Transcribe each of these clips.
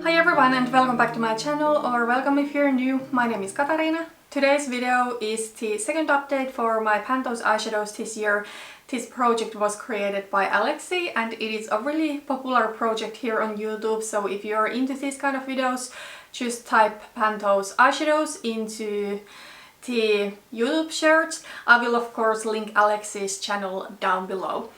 Hi everyone and welcome back to my channel, or welcome if you're new. My name is Katarina. Today's video is the second update for my Pan Those Eyeshadows this year. This project was created by Alexi and it is a really popular project here on YouTube, so if you're into these kind of videos, just type Pan Those Eyeshadows into the YouTube search. I will of course link Alexi's channel down below.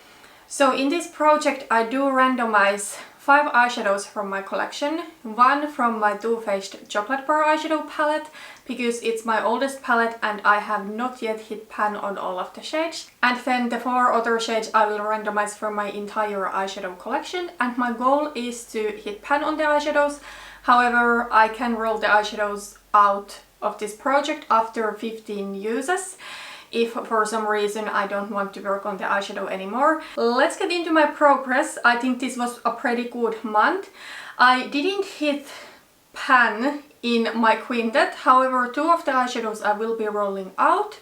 So in this project I do randomize 5 eyeshadows from my collection, one from my Too Faced Chocolate Bar eyeshadow palette, because it's my oldest palette and I have not yet hit pan on all of the shades. And then the 4 other shades I will randomize from my entire eyeshadow collection, and my goal is to hit pan on the eyeshadows. However, I can roll the eyeshadows out of this project after 15 uses. If for some reason I don't want to work on the eyeshadow anymore. Let's get into my progress. I think this was a pretty good month. I didn't hit pan in my quintet, however 2 of the eyeshadows I will be rolling out,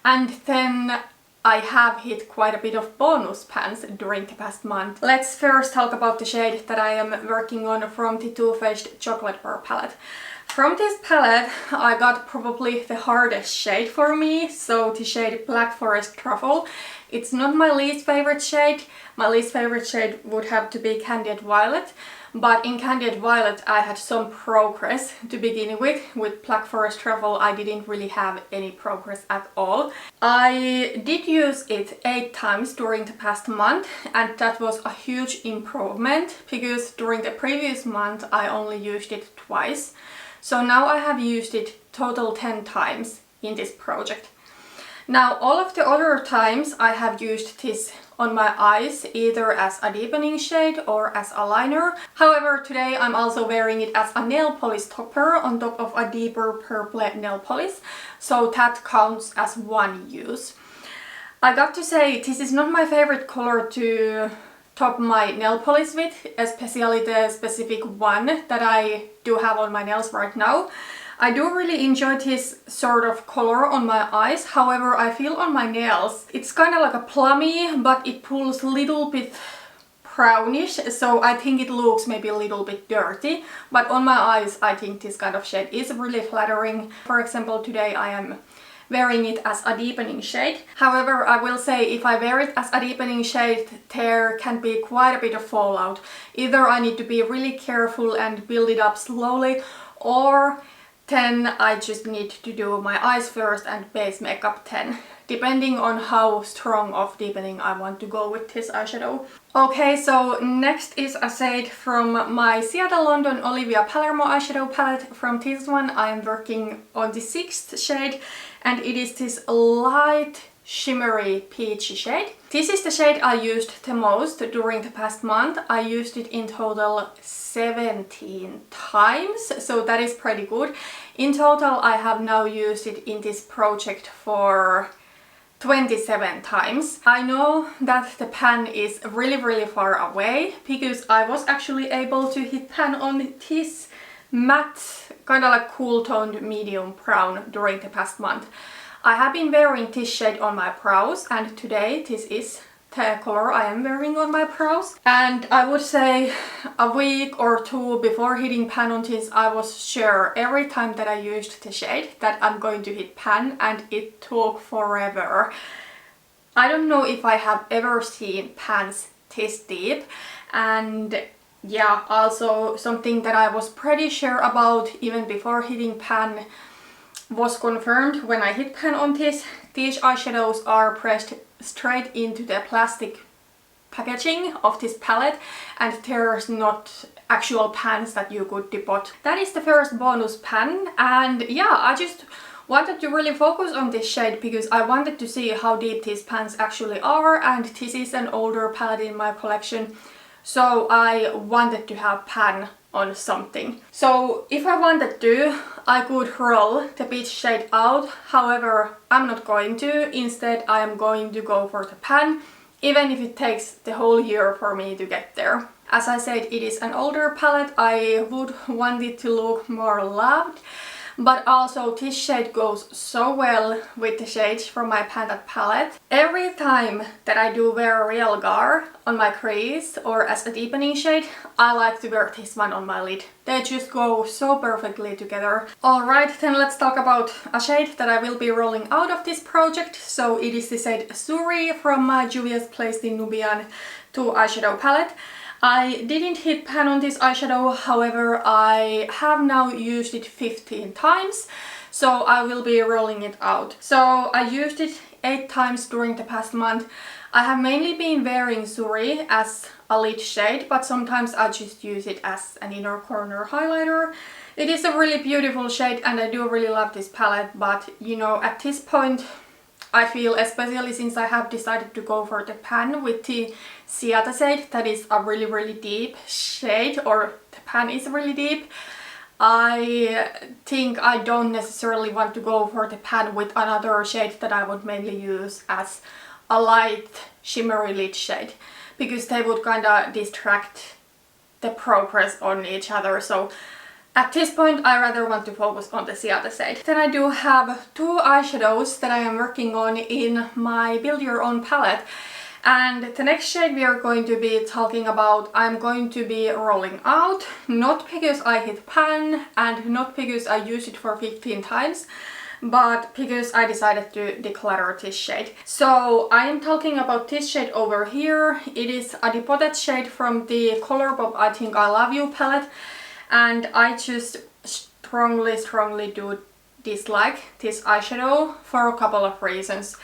and then I have hit quite a bit of bonus pans during the past month. Let's first talk about the shade that I am working on from the Too Faced Chocolate Bar palette. From this palette I got probably the hardest shade for me, so the shade Black Forest Truffle. It's not my least favorite shade. My least favorite shade would have to be Candied Violet, but in Candied Violet I had some progress to begin with. With Black Forest Truffle I didn't really have any progress at all. I did use it 8 times during the past month, and that was a huge improvement because during the previous month I only used it twice. So now I have used it total 10 times in this project. Now all of the other times I have used this on my eyes either as a deepening shade or as a liner. However, today I'm also wearing it as a nail polish topper on top of a deeper purple nail polish, so that counts as one use. I got to say, this is not my favorite color to top my nail polish with, especially the specific one that I do have on my nails right now. I do really enjoy this sort of color on my eyes, however I feel on my nails it's kind of like a plummy, but it pulls a little bit brownish, so I think it looks maybe a little bit dirty, but on my eyes I think this kind of shade is really flattering. For example, today I am wearing it as a deepening shade. However, I will say if I wear it as a deepening shade, there can be quite a bit of fallout. Either I need to be really careful and build it up slowly, or then I just need to do my eyes first and base makeup then, depending on how strong of deepening I want to go with this eyeshadow. Okay, so next is a shade from my Seattle London Olivia Palermo eyeshadow palette. From this one I am working on the 6th shade, and it is this light shimmery peachy shade. This is the shade I used the most during the past month. I used it in total 17 times, so that is pretty good. In total I have now used it in this project for 27 times. I know that the pan is really far away because I was actually able to hit pan on this matte, kind of like cool toned medium brown during the past month. I have been wearing this shade on my brows, and today this is the color I am wearing on my brows. And I would say a week or 2 before hitting pan on this I was sure every time that I used the shade that I'm going to hit pan, and it took forever. I don't know if I have ever seen pans this deep, and yeah, also something that I was pretty sure about even before hitting pan was confirmed when I hit pan on this. These eyeshadows are pressed straight into the plastic packaging of this palette, and there's not actual pans that you could depot. That is the first bonus pan, and yeah, I just wanted to really focus on this shade because I wanted to see how deep these pans actually are, and this is an older palette in my collection, so I wanted to have pan on something. So if I wanted to, I could roll the peach shade out. However, I'm not going to. Instead, I am going to go for the pan, even if it takes the whole year for me to get there. As I said, it is an older palette. I would want it to look more loved. but also this shade goes so well with the shades from my Pan That palette. Every time that I do wear a real gar on my crease or as a deepening shade, I like to wear this one on my lid. They just go so perfectly together. Alright, then let's talk about a shade that I will be rolling out of this project. So it is the shade Suri from my Juvia's Place the Nubian 2 eyeshadow palette. I didn't hit pan on this eyeshadow, however I have now used it 15 times, so I will be rolling it out. So I used it 8 times during the past month. I have mainly been wearing Suri as a lid shade, but sometimes I just use it as an inner corner highlighter. It is a really beautiful shade and I do really love this palette, but you know, at this point I feel, especially since I have decided to go for the pan with the Satin shade, that is a really deep shade, or the pan is really deep. I think I don't necessarily want to go for the pan with another shade that I would mainly use as a light shimmery lid shade, because they would kinda distract the progress on each other. So at this point I rather want to focus on the Satin shade. Then I do have 2 eyeshadows that I am working on in my Build Your Own palette. And the next shade we are going to be talking about, I'm going to be rolling out, not because I hit pan and not because I used it for 15 times, but because I decided to declutter this shade. So I am talking about this shade over here. It is a depotted shade from the Colourpop I Think I Love You palette, and I just strongly do dislike this eyeshadow for a couple of reasons.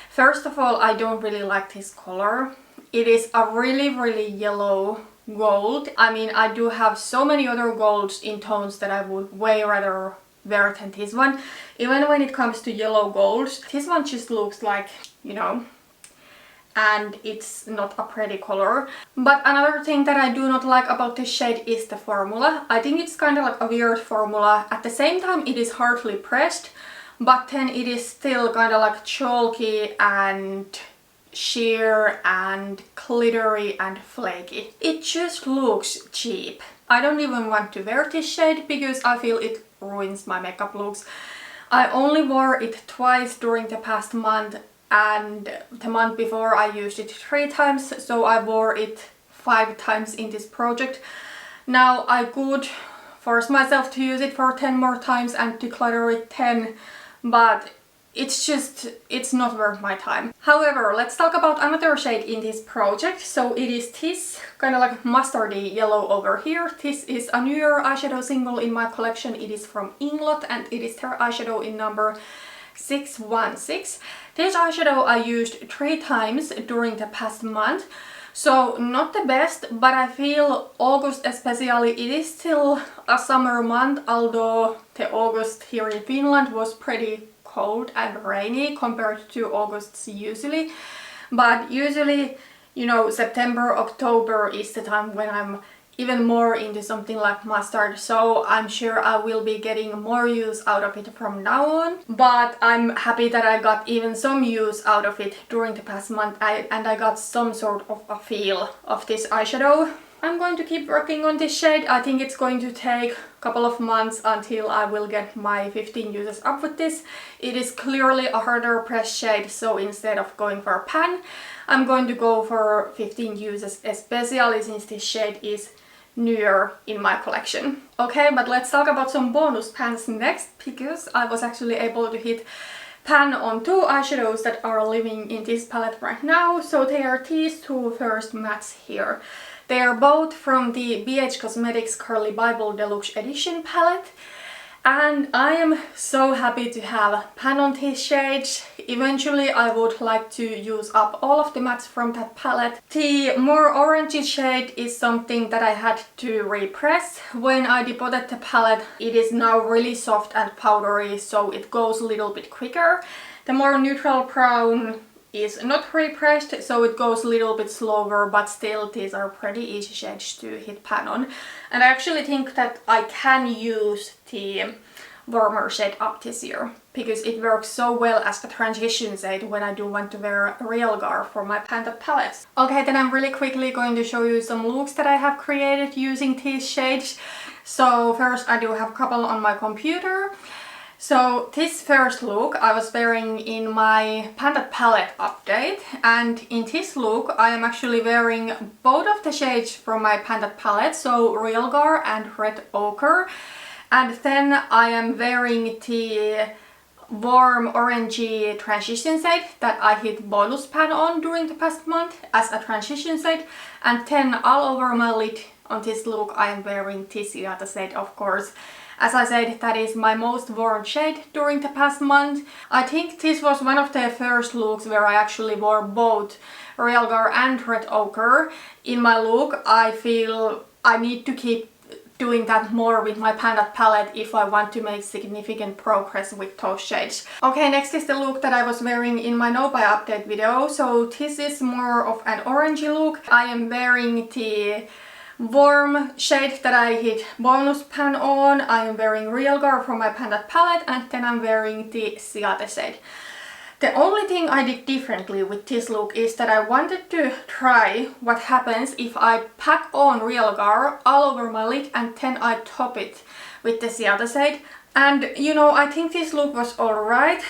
First of all, I don't really like this color. It is a really yellow gold. I mean, I do have so many other golds in tones that I would way rather wear than this one. Even when it comes to yellow golds, this one just looks like, you know, and it's not a pretty color. But another thing that I do not like about this shade is the formula. I think it's kind of like a weird formula. At the same time, it is hardly pressed, but then it is still kind of like chalky and sheer and glittery and flaky. It just looks cheap. I don't even want to wear this shade because I feel it ruins my makeup looks. I only wore it twice during the past month, and the month before I used it 3 times, so I wore it 5 times in this project. Now I could force myself to use it for 10 more times and declutter it 10, but it's not worth my time. However, let's talk about another shade in this project. So it is this kind of like mustardy yellow over here. This is a newer eyeshadow single in my collection. It is from Inglot and it is their eyeshadow in number 616. This eyeshadow I used 3 times during the past month. So not the best, but I feel August especially, it is still a summer month, although the August here in Finland was pretty cold and rainy compared to August usually. But usually, you know, September, October is the time when I'm even more into something like mustard, so I'm sure I will be getting more use out of it from now on. But I'm happy that I got even some use out of it during the past month, and I got some sort of a feel of this eyeshadow. I'm going to keep working on this shade. I think it's going to take a couple of months until I will get my 15 uses up with this. It is clearly a harder press shade, so instead of going for a pan, I'm going to go for 15 uses, especially since this shade is newer in my collection. Okay, but let's talk about some bonus pans next, because I was actually able to hit pan on 2 eyeshadows that are living in this palette right now. So they are these 2 first mattes here. They are both from the BH Cosmetics Curly Bible Deluxe Edition palette, and I am so happy to have pan on these shades. Eventually I would like to use up all of the mattes from that palette. The more orangey shade is something that I had to repress when I depotted the palette. It is now really soft and powdery, so it goes a little bit quicker. The more neutral brown is not repressed, so it goes a little bit slower, but still these are pretty easy shades to hit pan on. And I actually think that I can use the warmer shade up this year, because it works so well as a transition shade when I do want to wear a real gar for my Pan That palettes. Okay, then I'm really quickly going to show you some looks that I have created using these shades. So first I do have a couple on my computer. So this first look I was wearing in my Pan That palette update, and in this look I am actually wearing both of the shades from my Pan That palette, so Real Gar and Red Ochre, and then I am wearing the warm orangey transition shade that I hit bonus pan on during the past month as a transition shade, and then all over my lid on this look I am wearing this other shade, of course. As I said, that is my most worn shade during the past month. I think this was one of the first looks where I actually wore both Real Gar and Red Ochre in my look. I feel I need to keep doing that more with my Pan That palette if I want to make significant progress with those shades. Okay, next is the look that I was wearing in my No Buy update video. So this is more of an orangey look. I am wearing the warm shade that I hit bonus pan on. I am wearing Real Gar from my Pan That palette, and then I'm wearing the Satin shade. The only thing I did differently with this look is that I wanted to try what happens if I pack on Real Gar all over my lid and then I top it with the Satin shade. And you know, I think this look was alright.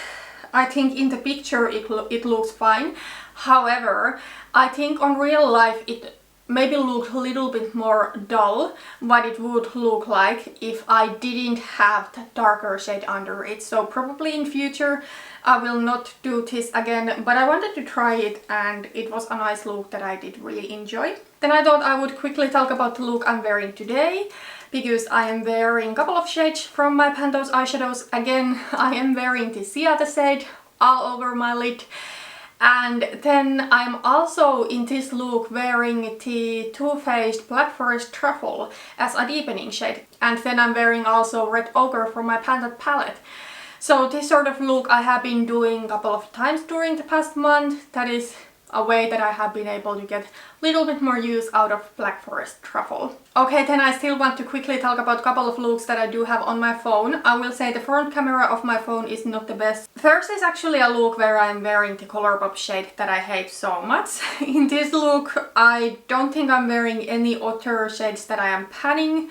I think in the picture it looks fine. However, I think on real life it maybe looked a little bit more dull what it would look like if I didn't have that darker shade under it. So probably in future I will not do this again, but I wanted to try it and it was a nice look that I did really enjoy. Then I thought I would quickly talk about the look I'm wearing today, because I am wearing a couple of shades from my Pan Those Eyeshadows. Again, I am wearing the Satin shade all over my lid. And then I'm also in this look wearing the Too Faced Black Forest Truffle as a deepening shade. And then I'm wearing also Red Ochre from my Pan That palette. So this sort of look I have been doing a couple of times during the past month. That is a way that I have been able to get a little bit more use out of Black Forest Truffle. Okay, then I still want to quickly talk about a couple of looks that I do have on my phone. I will say the front camera of my phone is not the best. First is actually a look where I'm wearing the Colourpop shade that I hate so much. In this look I don't think I'm wearing any other shades that I am panning,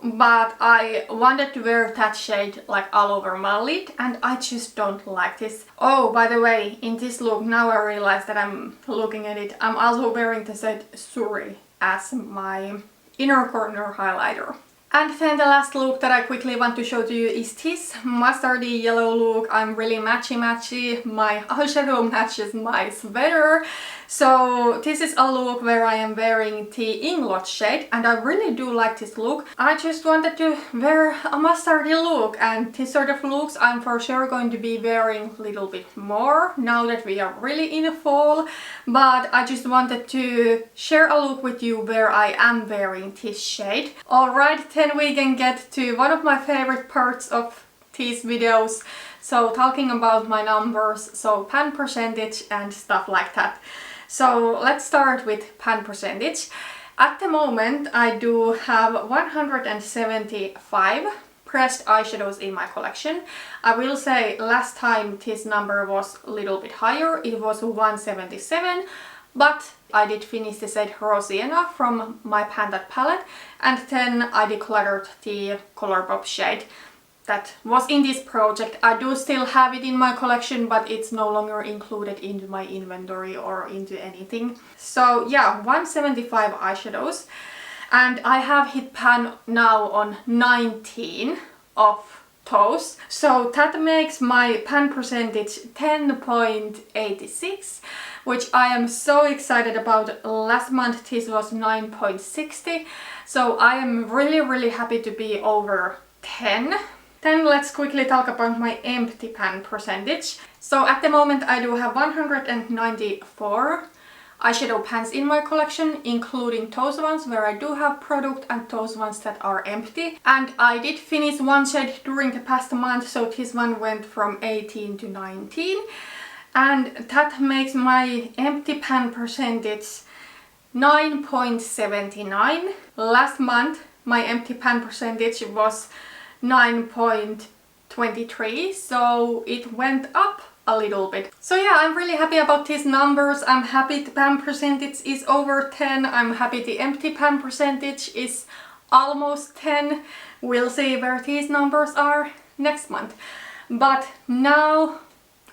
but I wanted to wear that shade like all over my lid and I just don't like this. Oh, by the way, in this look, now I realize that I'm looking at it, I'm also wearing the shade Suri as my inner corner highlighter. And then the last look that I quickly want to show to you is this mustardy yellow look. I'm really matchy. My eyeshadow matches my sweater. So this is a look where I am wearing the Inglot shade and I really do like this look. I just wanted to wear a mustardy look, and this sort of looks I'm for sure going to be wearing a little bit more now that we are really in fall. But I just wanted to share a look with you where I am wearing this shade. Alright, then we can get to one of my favorite parts of these videos. So talking about my numbers, so pan percentage and stuff like that. So let's start with pan percentage. At the moment I do have 175 pressed eyeshadows in my collection. I will say last time this number was a little bit higher, it was 177, but I did finish the shade Rosienna from my Pan That palette, and then I decluttered the Colourpop shade that was in this project. I do still have it in my collection, but it's no longer included into my inventory or into anything. So yeah, 175 eyeshadows, and I have hit pan now on 19 of those. So that makes my pan percentage 10.86, which I am so excited about. Last month this was 9.60, so I am really happy to be over 10. Then let's quickly talk about my empty pan percentage. So at the moment I do have 194 eyeshadow pans in my collection, including those ones where I do have product and those ones that are empty. And I did finish one shade during the past month, so this one went from 18 to 19. And that makes my empty pan percentage 9.79. Last month my empty pan percentage was 9.23, so it went up a little bit. So yeah, I'm really happy about these numbers. I'm happy the pan percentage is over 10. I'm happy the empty pan percentage is almost 10. We'll see where these numbers are next month. But now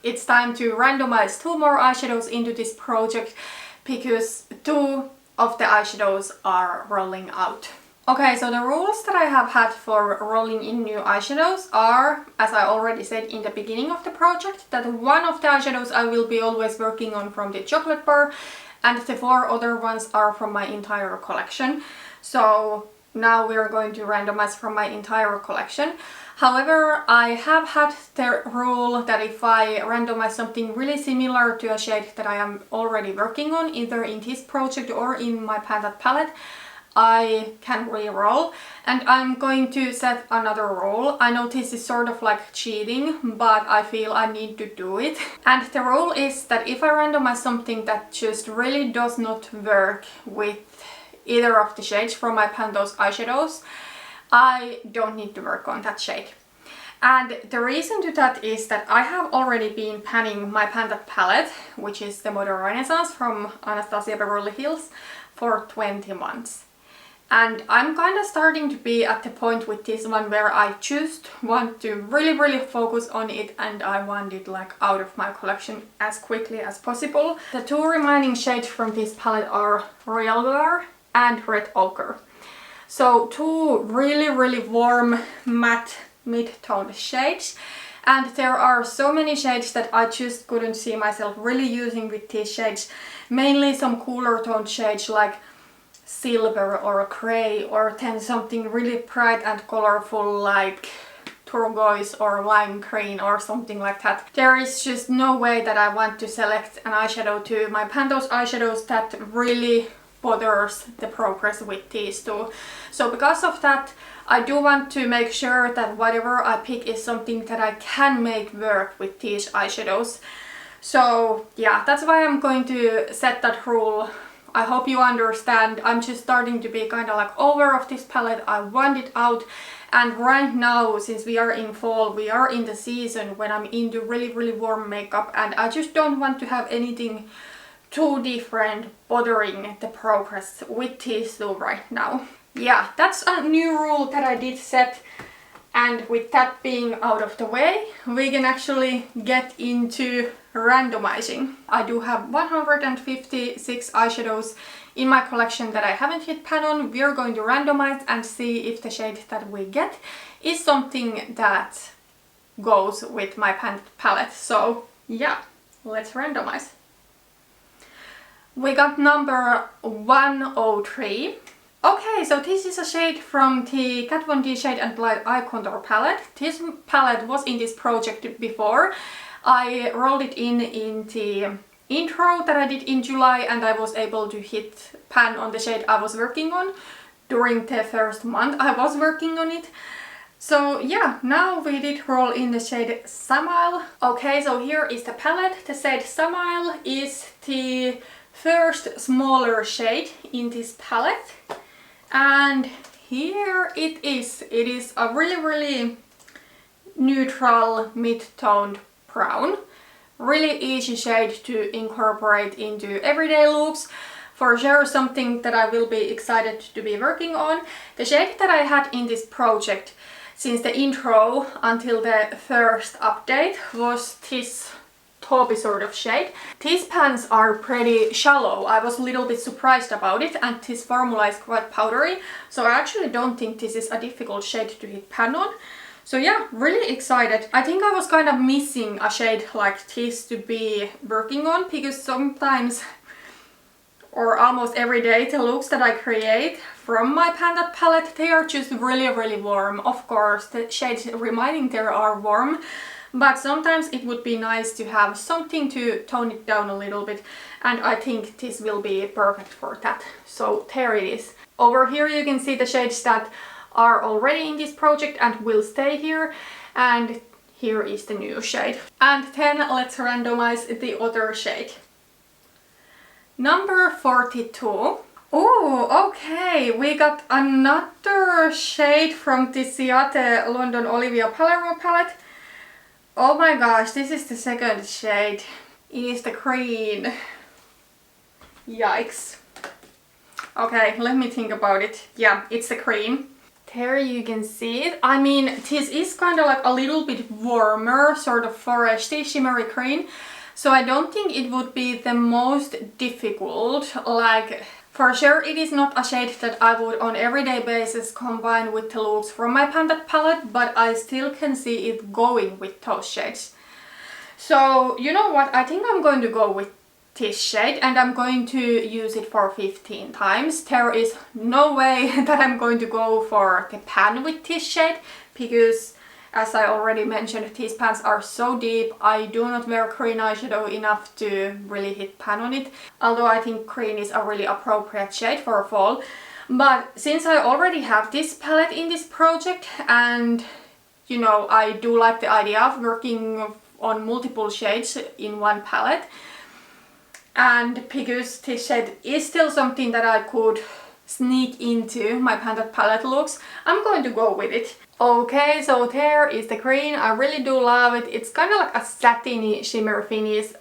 it's time to randomize 2 more eyeshadows into this project because 2 of the eyeshadows are rolling out. Okay, so the rules that I have had for rolling in new eyeshadows are, as I already said in the beginning of the project, that 1 of the eyeshadows I will be always working on from the chocolate bar and the 4 other ones are from my entire collection. So now we're going to randomize from my entire collection. However, I have had the rule that if I randomize something really similar to a shade that I am already working on, either in this project or in my Pan That palette, I can re-roll, and I'm going to set another rule. I know this is sort of like cheating, but I feel I need to do it. And the rule is that if I randomize something that just really does not work with either of the shades from my Pan Those Eyeshadows, I don't need to work on that shade. And the reason to that is that I have already been panning my Pan That palette, which is the Modern Renaissance from Anastasia Beverly Hills, for 20 months. And I'm kind of starting to be at the point with this one where I just want to really focus on it, and I want it like out of my collection as quickly as possible. The 2 remaining shades from this palette are Royal Gloire and Red Ochre. So 2 really warm matte mid-toned shades. And there are so many shades that I just couldn't see myself really using with these shades. Mainly some cooler toned shades like silver or grey, or then something really bright and colorful like turquoise or lime green or something like that. There is just no way that I want to select an eyeshadow to my Pan Those Eyeshadows that really bothers the progress with these 2. So because of that, I do want to make sure that whatever I pick is something that I can make work with these eyeshadows. So yeah, that's why I'm going to set that rule. I hope you understand. I'm just starting to be kind of like over of this palette. I want it out, and right now, since we are in fall, we are in the season when I'm into really warm makeup, and I just don't want to have anything too different bothering the progress with these 2 right now. Yeah, that's a new rule that I did set, and with that being out of the way, we can actually get into randomizing. I do have 156 eyeshadows in my collection that I haven't hit pan on. We are going to randomize and see if the shade that we get is something that goes with my pan palette. So yeah, let's randomize. We got number 103. Okay, so this is a shade from the Kat Von D Shade and Light Eye Contour palette. This palette was in this project before. I rolled it in the intro that I did in July, and I was able to hit pan on the shade I was working on during the first month I was working on it. So yeah, now we did roll in the shade Samile. Okay, so here is the palette. The shade Samile is the first smaller shade in this palette. And here it is. It is a really neutral mid-toned brown. Really easy shade to incorporate into everyday looks. For sure something that I will be excited to be working on. The shade that I had in this project since the intro until the first update was this taupey sort of shade. These pans are pretty shallow. I was a little bit surprised about it, and this formula is quite powdery, so I actually don't think this is a difficult shade to hit pan on. So yeah, really excited. I think I was kind of missing a shade like this to be working on, because sometimes or almost every day the looks that I create from my Pan That palette, they are just really warm. Of course, the shades remaining there are warm, but sometimes it would be nice to have something to tone it down a little bit, and I think this will be perfect for that. So there it is. Over here you can see the shades that are already in this project and will stay here, and here is the new shade. And then let's randomize the other shade. Number 42. Oh, okay, we got another shade from the Ciate London Olivia Palermo palette. Oh my gosh, this is the second shade. It is the green. Yikes. Okay, let me think about it. Yeah, it's the green. There you can see it. I mean, this is kind of like a little bit warmer, sort of foresty, shimmery green. So I don't think it would be the most difficult. Like, for sure it is not a shade that I would on everyday basis combine with the looks from my Pan That palette, but I still can see it going with those shades. So, you know what, I think I'm going to go with this shade and I'm going to use it for 15 times. There is no way that I'm going to go for the pan with this shade because, as I already mentioned, these pans are so deep. I do not wear green eyeshadow enough to really hit pan on it, although I think green is a really appropriate shade for fall. But since I already have this palette in this project and, you know, I do like the idea of working on multiple shades in one palette, and because this shade is still something that I could sneak into my Pan That palette looks, I'm going to go with it. Okay, so there is the green. I really do love it. It's kind of like a satiny shimmer finish.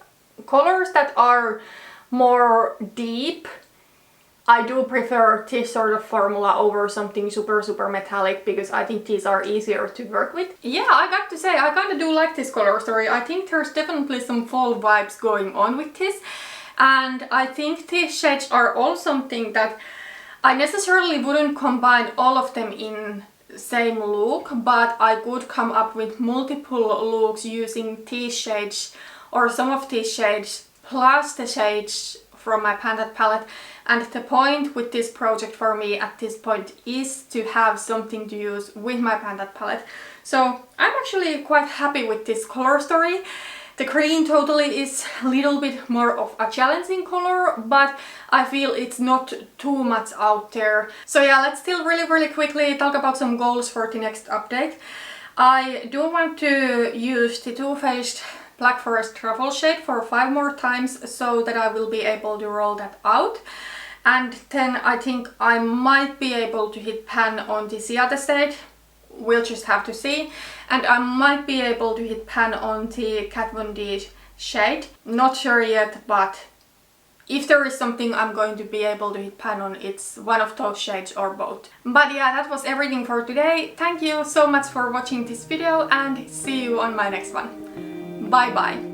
Colors that are more deep, I do prefer this sort of formula over something super metallic because I think these are easier to work with. Yeah, I got to say, I kind of do like this color story. I think there's definitely some fall vibes going on with this. And I think these shades are all something that I necessarily wouldn't combine all of them in same look, but I could come up with multiple looks using these shades or some of these shades plus the shades from my Pan That palette. And the point with this project for me at this point is to have something to use with my Pan That palette. So I'm actually quite happy with this color story. The green totally is a little bit more of a challenging color, but I feel it's not too much out there. So yeah, let's still really quickly talk about some goals for the next update. I do want to use the Too Faced Black Forest Truffle shade for 5 more times so that I will be able to roll that out. And then I think I might be able to hit pan on the Ciate shade. We'll just have to see. And I might be able to hit pan on the Kat Von D shade. Not sure yet, but if there is something I'm going to be able to hit pan on, it's one of those shades or both. But yeah, that was everything for today. Thank you so much for watching this video and see you on my next one. Bye bye!